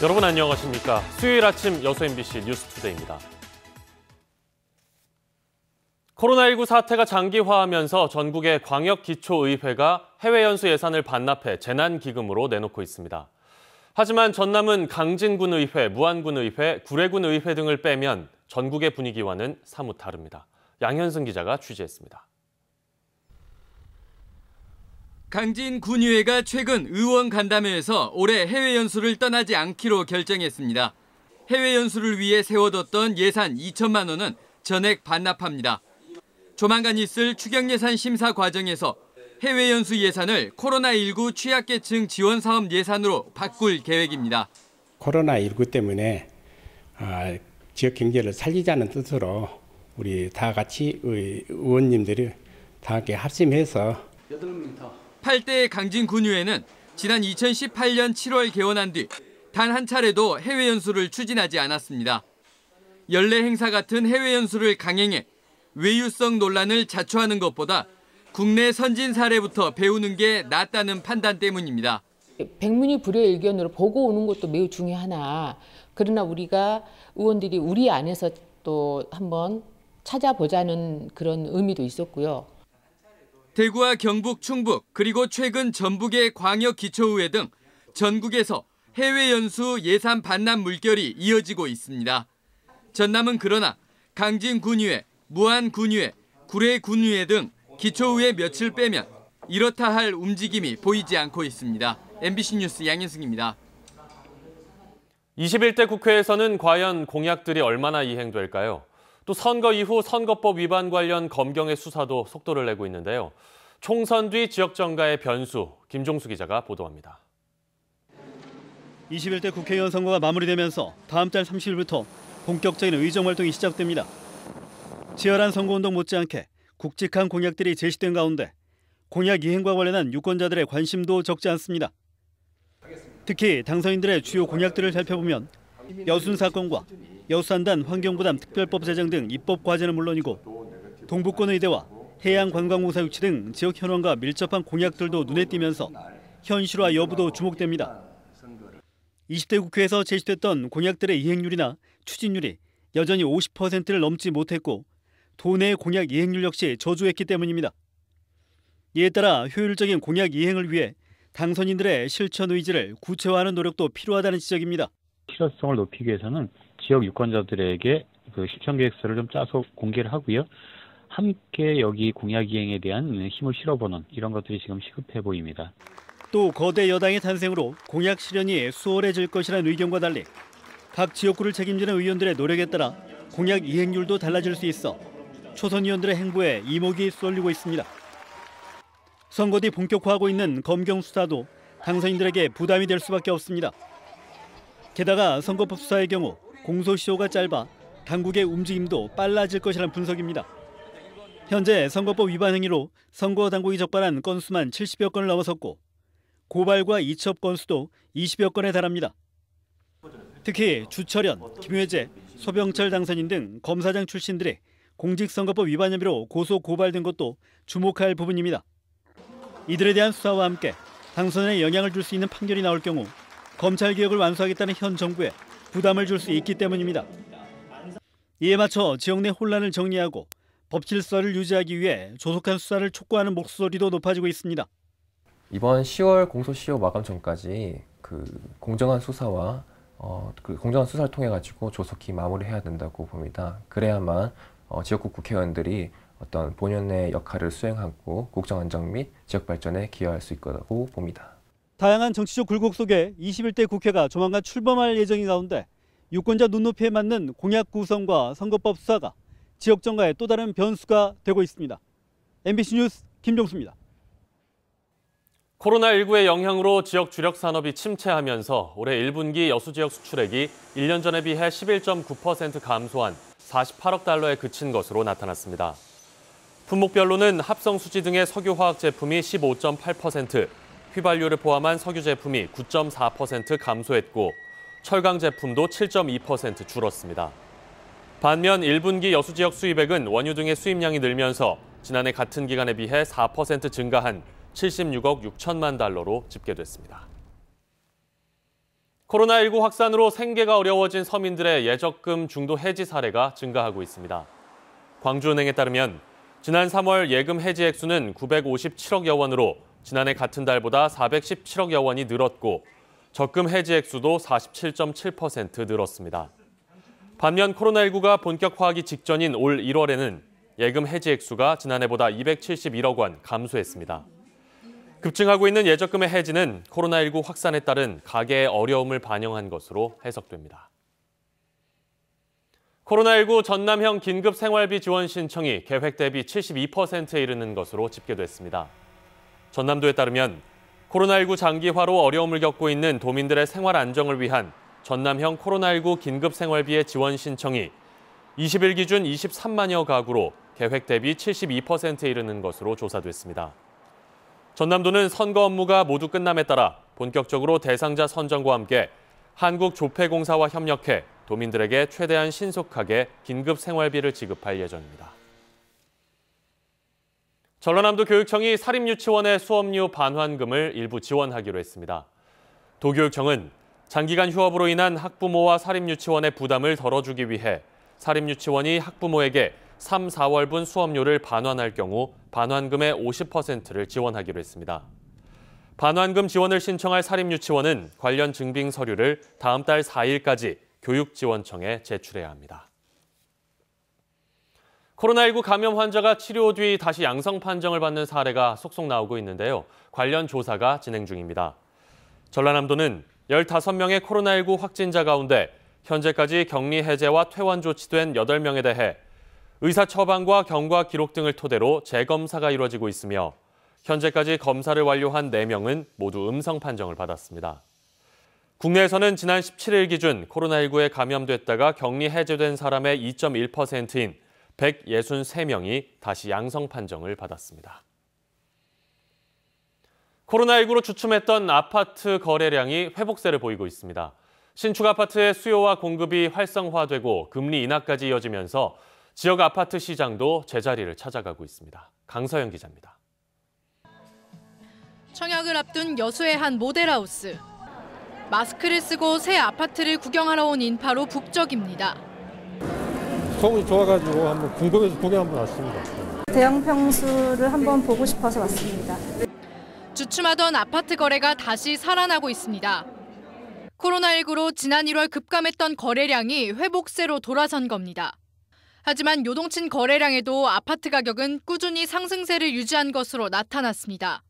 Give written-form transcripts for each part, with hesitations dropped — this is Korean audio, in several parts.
여러분 안녕하십니까? 수요일 아침 여수 MBC 뉴스투데이입니다. 코로나19 사태가 장기화하면서 전국의 광역기초의회가 해외 연수 예산을 반납해 재난기금으로 내놓고 있습니다. 하지만 전남은 강진군의회, 무안군의회, 구례군의회 등을 빼면 전국의 분위기와는 사뭇 다릅니다. 양현승 기자가 취재했습니다. 강진군의회가 최근 의원 간담회에서 올해 해외 연수를 떠나지 않기로 결정했습니다. 해외 연수를 위해 세워뒀던 예산 2천만 원은 전액 반납합니다. 조만간 있을 추경예산 심사 과정에서 해외 연수 예산을 코로나19 취약계층 지원 사업 예산으로 바꿀 계획입니다. 코로나19 때문에 지역 경제를 살리자는 뜻으로 우리 다 같이 의원님들이 다 함께 합심해서 8대 강진군의회는 지난 2018년 7월 개원한 뒤 단 한 차례도 해외 연수를 추진하지 않았습니다. 연례 행사 같은 해외 연수를 강행해 외유성 논란을 자초하는 것보다 국내 선진 사례부터 배우는 게 낫다는 판단 때문입니다. 백문이 불여일견으로 보고 오는 것도 매우 중요하나 그러나 우리가 의원들이 우리 안에서 또 한번 찾아보자는 그런 의미도 있었고요. 대구와 경북, 충북 그리고 최근 전북의 광역기초의회 등 전국에서 해외 연수 예산 반납 물결이 이어지고 있습니다. 전남은 그러나 강진군의회, 무안군의회, 구례군의회 등 기초의회 며칠 빼면 이렇다 할 움직임이 보이지 않고 있습니다. MBC 뉴스 양현승입니다. 21대 국회에서는 과연 공약들이 얼마나 이행될까요? 또 선거 이후 선거법 위반 관련 검경의 수사도 속도를 내고 있는데요. 총선 뒤 지역 정가의 변수, 김종수 기자가 보도합니다. 21대 국회의원 선거가 마무리되면서 다음 달 30일부터 본격적인 의정 활동이 시작됩니다. 치열한 선거운동 못지않게 굵직한 공약들이 제시된 가운데 공약 이행과 관련한 유권자들의 관심도 적지 않습니다. 특히 당선인들의 주요 공약들을 살펴보면 여순 사건과 여수산단 환경부담 특별법 제정 등 입법 과제는 물론이고 동북권 의대와 해양관광공사 유치 등 지역 현안과 밀접한 공약들도 눈에 띄면서 현실화 여부도 주목됩니다. 20대 국회에서 제시됐던 공약들의 이행률이나 추진률이 여전히 50%를 넘지 못했고 도내 공약 이행률 역시 저조했기 때문입니다. 이에 따라 효율적인 공약 이행을 위해 당선인들의 실천 의지를 구체화하는 노력도 필요하다는 지적입니다. 실효성을 높이기 위해서는 지역 유권자들에게 그 실천 계획서를 좀 짜서 공개를 하고요. 함께 여기 공약 이행에 대한 힘을 실어보는 이런 것들이 지금 시급해 보입니다. 또 거대 여당의 탄생으로 공약 실현이 수월해질 것이라는 의견과 달리 각 지역구를 책임지는 의원들의 노력에 따라 공약 이행률도 달라질 수 있어 초선 의원들의 행보에 이목이 쏠리고 있습니다. 선거 뒤 본격화하고 있는 검경 수사도 당선인들에게 부담이 될 수밖에 없습니다. 게다가 선거법 수사의 경우 공소시효가 짧아 당국의 움직임도 빨라질 것이라는 분석입니다. 현재 선거법 위반 행위로 선거 당국이 적발한 건수만 70여 건을 넘어섰고 고발과 이첩 건수도 20여 건에 달합니다. 특히 주철현, 김회재, 소병철 당선인 등 검사장 출신들의 공직선거법 위반 혐의로 고소 고발된 것도 주목할 부분입니다. 이들에 대한 수사와 함께 당선에 영향을 줄 수 있는 판결이 나올 경우 검찰개혁을 완수하겠다는 현 정부에 부담을 줄 수 있기 때문입니다. 이에 맞춰 지역 내 혼란을 정리하고 법 질서를 유지하기 위해 조속한 수사를 촉구하는 목소리도 높아지고 있습니다. 이번 10월 공소시효 마감 전까지 공정한 수사와 공정한 수사를 통해 가지고 조속히 마무리해야 된다고 봅니다. 그래야만 지역구 국회의원들이 어떤 본연의 역할을 수행하고 국정 안정 및 지역 발전에 기여할 수 있다고 봅니다. 다양한 정치적 굴곡 속에 21대 국회가 조만간 출범할 예정인 가운데 유권자 눈높이에 맞는 공약 구성과 선거법 수사가 지역 정가의 또 다른 변수가 되고 있습니다. MBC 뉴스 김종수입니다. 코로나19의 영향으로 지역 주력 산업이 침체하면서 올해 1분기 여수 지역 수출액이 1년 전에 비해 11.9% 감소한 48억 달러에 그친 것으로 나타났습니다. 품목별로는 합성 수지 등의 석유화학 제품이 15.8%, 휘발유를 포함한 석유 제품이 9.4% 감소했고 철강 제품도 7.2% 줄었습니다. 반면 1분기 여수 지역 수입액은 원유 등의 수입량이 늘면서 지난해 같은 기간에 비해 4% 증가한 76억 6천만 달러로 집계됐습니다. 코로나19 확산으로 생계가 어려워진 서민들의 예적금 중도 해지 사례가 증가하고 있습니다. 광주은행에 따르면 지난 3월 예금 해지 액수는 957억여 원으로 지난해 같은 달보다 417억여 원이 늘었고 적금 해지 액수도 47.7% 늘었습니다. 반면 코로나19가 본격화하기 직전인 올 1월에는 예금 해지 액수가 지난해보다 271억 원 감소했습니다. 급증하고 있는 예적금의 해지는 코로나19 확산에 따른 가계의 어려움을 반영한 것으로 해석됩니다. 코로나19 전남형 긴급 생활비 지원 신청이 계획 대비 72%에 이르는 것으로 집계됐습니다. 전남도에 따르면 코로나19 장기화로 어려움을 겪고 있는 도민들의 생활 안정을 위한 전남형 코로나19 긴급 생활비의 지원 신청이 20일 기준 23만여 가구로 계획 대비 72%에 이르는 것으로 조사됐습니다. 전남도는 선거 업무가 모두 끝남에 따라 본격적으로 대상자 선정과 함께 한국조폐공사와 협력해 도민들에게 최대한 신속하게 긴급 생활비를 지급할 예정입니다. 전라남도 교육청이 사립유치원의 수업료 반환금을 일부 지원하기로 했습니다. 도교육청은 장기간 휴업으로 인한 학부모와 사립유치원의 부담을 덜어주기 위해 사립유치원이 학부모에게 3, 4월분 수업료를 반환할 경우 반환금의 50%를 지원하기로 했습니다. 반환금 지원을 신청할 사립유치원은 관련 증빙 서류를 다음 달 4일까지 교육지원청에 제출해야 합니다. 코로나19 감염 환자가 치료 뒤 다시 양성 판정을 받는 사례가 속속 나오고 있는데요. 관련 조사가 진행 중입니다. 전라남도는 15명의 코로나19 확진자 가운데 현재까지 격리 해제와 퇴원 조치된 8명에 대해 의사 처방과 경과 기록 등을 토대로 재검사가 이루어지고 있으며 현재까지 검사를 완료한 4명은 모두 음성 판정을 받았습니다. 국내에서는 지난 17일 기준 코로나19에 감염됐다가 격리 해제된 사람의 2.1%인 163명이 다시 양성 판정을 받았습니다. 코로나19로 주춤했던 아파트 거래량이 회복세를 보이고 있습니다. 신축 아파트의 수요와 공급이 활성화되고 금리 인하까지 이어지면서 지역 아파트 시장도 제자리를 찾아가고 있습니다. 강서영 기자입니다. 청약을 앞둔 여수의 한 모델하우스. 마스크를 쓰고 새 아파트를 구경하러 온 인파로 북적입니다. 소문이 좋아가지고 한번 궁금해서 구경 한번 왔습니다. 대형 평수를 한번 보고 싶어서 왔습니다. 주춤하던 아파트 거래가 다시 살아나고 있습니다. 코로나19로 지난 1월 급감했던 거래량이 회복세로 돌아선 겁니다. 하지만 요동친 거래량에도 아파트 가격은 꾸준히 상승세를 유지한 것으로 나타났습니다.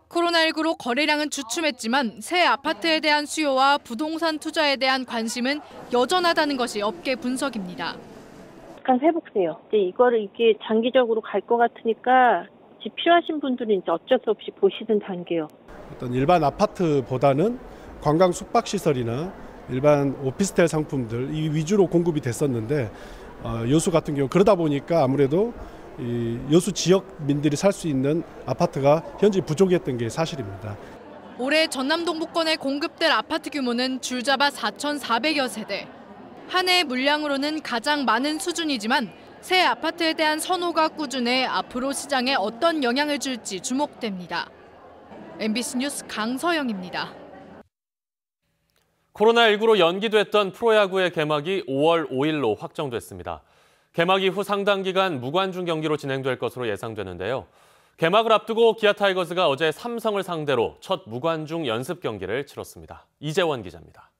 코로나19로 거래량은 주춤했지만 새 아파트에 대한 수요와 부동산 투자에 대한 관심은 여전하다는 것이 업계 분석입니다. 약간 회복세요. 이거를 이게 장기적으로 갈 것 같으니까 집 필요하신 분들은 이제 어쩔 수 없이 보시는 단계요. 어떤 일반 아파트보다는 관광 숙박시설이나 일반 오피스텔 상품들 이 위주로 공급이 됐었는데 여수 같은 경우 그러다 보니까 아무래도 이 여수 지역민들이 살 수 있는 아파트가 현재 부족했던 게 사실입니다. 올해 전남 동부권에 공급될 아파트 규모는 줄잡아 4,400여 세대. 한 해의 물량으로는 가장 많은 수준이지만 새 아파트에 대한 선호가 꾸준해 앞으로 시장에 어떤 영향을 줄지 주목됩니다. MBC 뉴스 강서영입니다. 코로나19로 연기됐던 프로야구의 개막이 5월 5일로 확정됐습니다. 개막 이후 상당 기간 무관중 경기로 진행될 것으로 예상되는데요. 개막을 앞두고 기아 타이거즈가 어제 삼성을 상대로 첫 무관중 연습 경기를 치렀습니다. 이재원 기자입니다.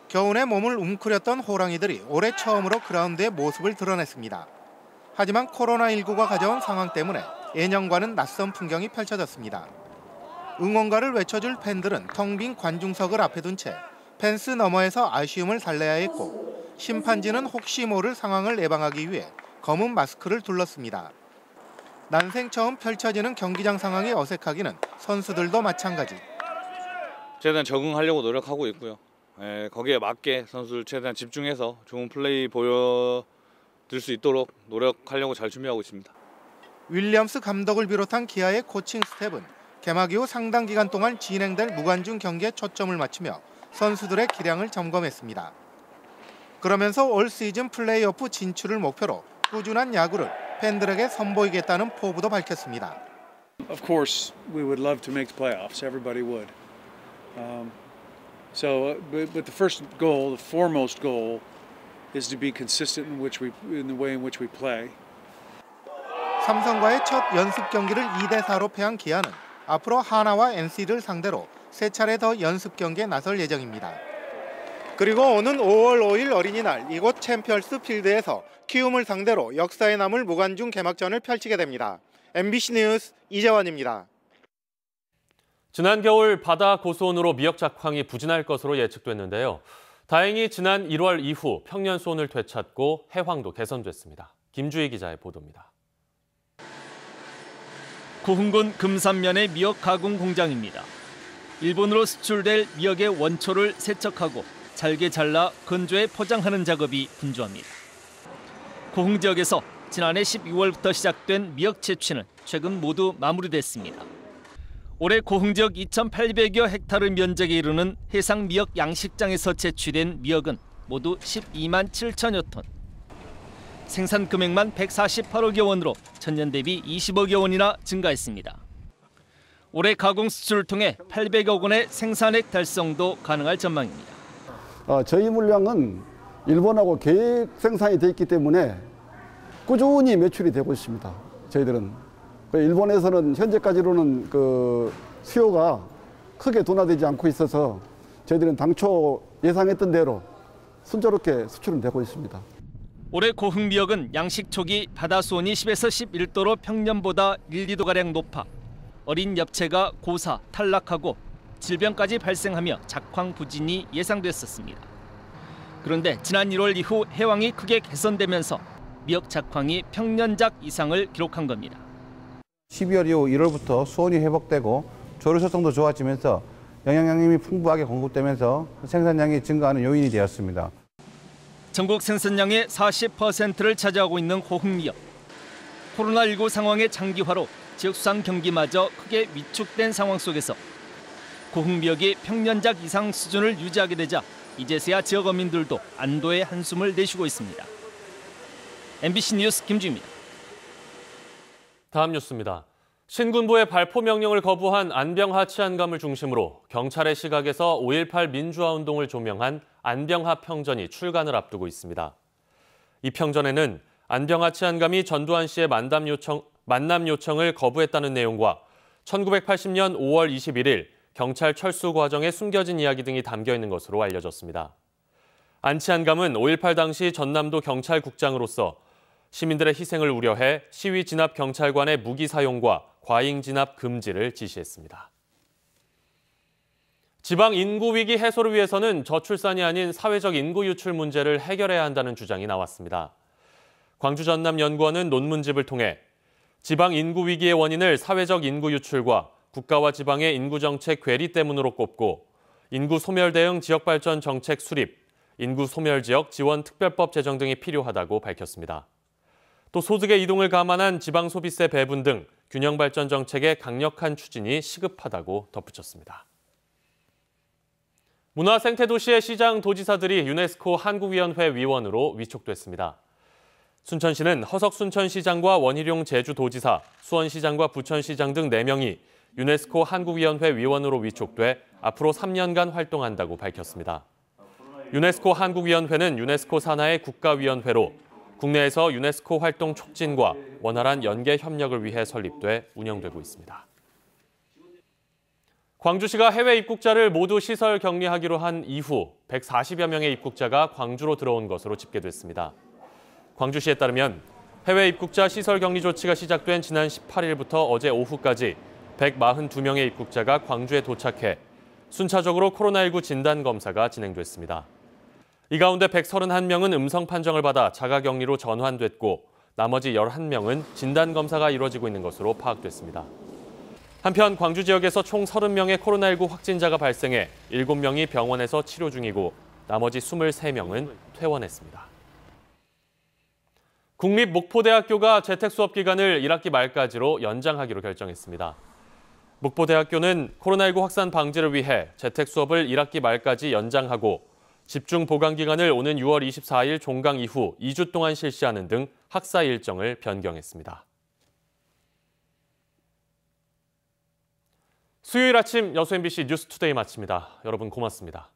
겨울에 몸을 웅크렸던 호랑이들이 올해 처음으로 그라운드에 모습을 드러냈습니다. 하지만 코로나19가 가져온 상황 때문에 예년과는 낯선 풍경이 펼쳐졌습니다. 응원가를 외쳐줄 팬들은 텅 빈 관중석을 앞에 둔 채 펜스 너머에서 아쉬움을 달래야 했고 심판진은 혹시 모를 상황을 예방하기 위해 검은 마스크를 둘렀습니다. 난생 처음 펼쳐지는 경기장 상황이 어색하기는 선수들도 마찬가지. 최대한 적응하려고 노력하고 있고요. 거기에 맞게 선수들 최대한 집중해서 좋은 플레이 보여드릴 수 있도록 노력하려고 잘 준비하고 있습니다. 윌리엄스 감독을 비롯한 기아의 코칭 스텝은 개막 이후 상당 기간 동안 진행될 무관중 경기에 초점을 맞추며 선수들의 기량을 점검했습니다. 그러면서 올 시즌 플레이오프 진출을 목표로 꾸준한 야구를 팬들에게 선보이겠다는 포부도 밝혔습니다. Of course, we would love to make the playoffs. Everybody would. But the first goal, the foremost goal, is to be consistent in the way in which we play. 삼성과의 첫 연습 경기를 2대4로 패한 기아는 앞으로 하나와 NC를 상대로 3차례 더 연습 경기에 나설 예정입니다. 그리고 오는 5월 5일 어린이날 이곳 챔피언스 필드에서 키움을 상대로 역사에 남을 무관중 개막전을 펼치게 됩니다. MBC 뉴스 이재원입니다. 지난 겨울 바다 고수온으로 미역 작황이 부진할 것으로 예측됐는데요. 다행히 지난 1월 이후 평년 수온을 되찾고 해황도 개선됐습니다. 김주희 기자의 보도입니다. 고흥군 금산면의 미역 가공 공장입니다. 일본으로 수출될 미역의 원초를 세척하고 잘게 잘라 건조해 포장하는 작업이 분주합니다. 고흥 지역에서 지난해 12월부터 시작된 미역 채취는 최근 모두 마무리됐습니다. 올해 고흥 지역 2,800여 헥타르 면적에 이르는 해상 미역 양식장에서 채취된 미역은 모두 12만 7천여 톤. 생산 금액만 148억여 원으로 전년 대비 20억여 원이나 증가했습니다. 올해 가공 수출을 통해 800억 원의 생산액 달성도 가능할 전망입니다. 저희 물량은 일본하고 계획 생산이 돼 있기 때문에 꾸준히 매출이 되고 있습니다. 저희들은. 일본에서는 현재까지로는 수요가 크게 둔화되지 않고 있어서 저희들은 당초 예상했던 대로 순조롭게 수출은 되고 있습니다. 올해 고흥 미역은 양식 초기 바다 수온이 10에서 11도로 평년보다 1, 2도가량 높아 어린 엽채가 고사, 탈락하고 질병까지 발생하며 작황 부진이 예상됐었습니다. 그런데 지난 1월 이후 해왕이 크게 개선되면서 미역 작황이 평년작 이상을 기록한 겁니다. 12월 이후 1월부터 수온이 회복되고 조류소통도 좋아지면서 영양양념이 풍부하게 공급되면서 생산량이 증가하는 요인이 되었습니다. 전국 생산량의 40%를 차지하고 있는 고흥 미역. 코로나19 상황의 장기화로 지역수산 경기마저 크게 위축된 상황 속에서 고흥 미역이 평년작 이상 수준을 유지하게 되자 이제서야 지역 어민들도 안도의 한숨을 내쉬고 있습니다. MBC 뉴스 김주희입니다. 다음 뉴스입니다. 신군부의 발포 명령을 거부한 안병하 치안감을 중심으로 경찰의 시각에서 5.18 민주화 운동을 조명한 안병하 평전이 출간을 앞두고 있습니다. 이 평전에는 안병하 치안감이 전두환 씨의 만남 요청을 거부했다는 내용과 1980년 5월 21일 경찰 철수 과정에 숨겨진 이야기 등이 담겨 있는 것으로 알려졌습니다. 안 치안감은 5.18 당시 전남도 경찰국장으로서 시민들의 희생을 우려해 시위 진압 경찰관의 무기 사용과 과잉 진압 금지를 지시했습니다. 지방 인구 위기 해소를 위해서는 저출산이 아닌 사회적 인구 유출 문제를 해결해야 한다는 주장이 나왔습니다. 광주 전남연구원은 논문집을 통해 지방 인구 위기의 원인을 사회적 인구 유출과 국가와 지방의 인구 정책 괴리 때문으로 꼽고 인구 소멸 대응 지역 발전 정책 수립, 인구 소멸 지역 지원 특별법 제정 등이 필요하다고 밝혔습니다. 또 소득의 이동을 감안한 지방 소비세 배분 등 균형 발전 정책의 강력한 추진이 시급하다고 덧붙였습니다. 문화생태도시의 시장 도지사들이 유네스코 한국위원회 위원으로 위촉됐습니다. 순천시는 허석 순천시장과 원희룡 제주도지사, 수원시장과 부천시장 등 4명이 유네스코 한국위원회 위원으로 위촉돼 앞으로 3년간 활동한다고 밝혔습니다. 유네스코 한국위원회는 유네스코 산하의 국가위원회로 국내에서 유네스코 활동 촉진과 원활한 연계 협력을 위해 설립돼 운영되고 있습니다. 광주시가 해외 입국자를 모두 시설 격리하기로 한 이후 140여 명의 입국자가 광주로 들어온 것으로 집계됐습니다. 광주시에 따르면 해외 입국자 시설 격리 조치가 시작된 지난 18일부터 어제 오후까지 142명의 입국자가 광주에 도착해 순차적으로 코로나19 진단 검사가 진행됐습니다. 이 가운데 131명은 음성 판정을 받아 자가격리로 전환됐고 나머지 11명은 진단 검사가 이루어지고 있는 것으로 파악됐습니다. 한편 광주 지역에서 총 30명의 코로나19 확진자가 발생해 7명이 병원에서 치료 중이고 나머지 23명은 퇴원했습니다. 국립목포대학교가 재택수업 기간을 1학기 말까지로 연장하기로 결정했습니다. 목포대학교는 코로나19 확산 방지를 위해 재택수업을 1학기 말까지 연장하고 집중 보강 기간을 오는 6월 24일 종강 이후 2주 동안 실시하는 등 학사 일정을 변경했습니다. 수요일 아침 여수 MBC 뉴스투데이 마칩니다. 여러분 고맙습니다.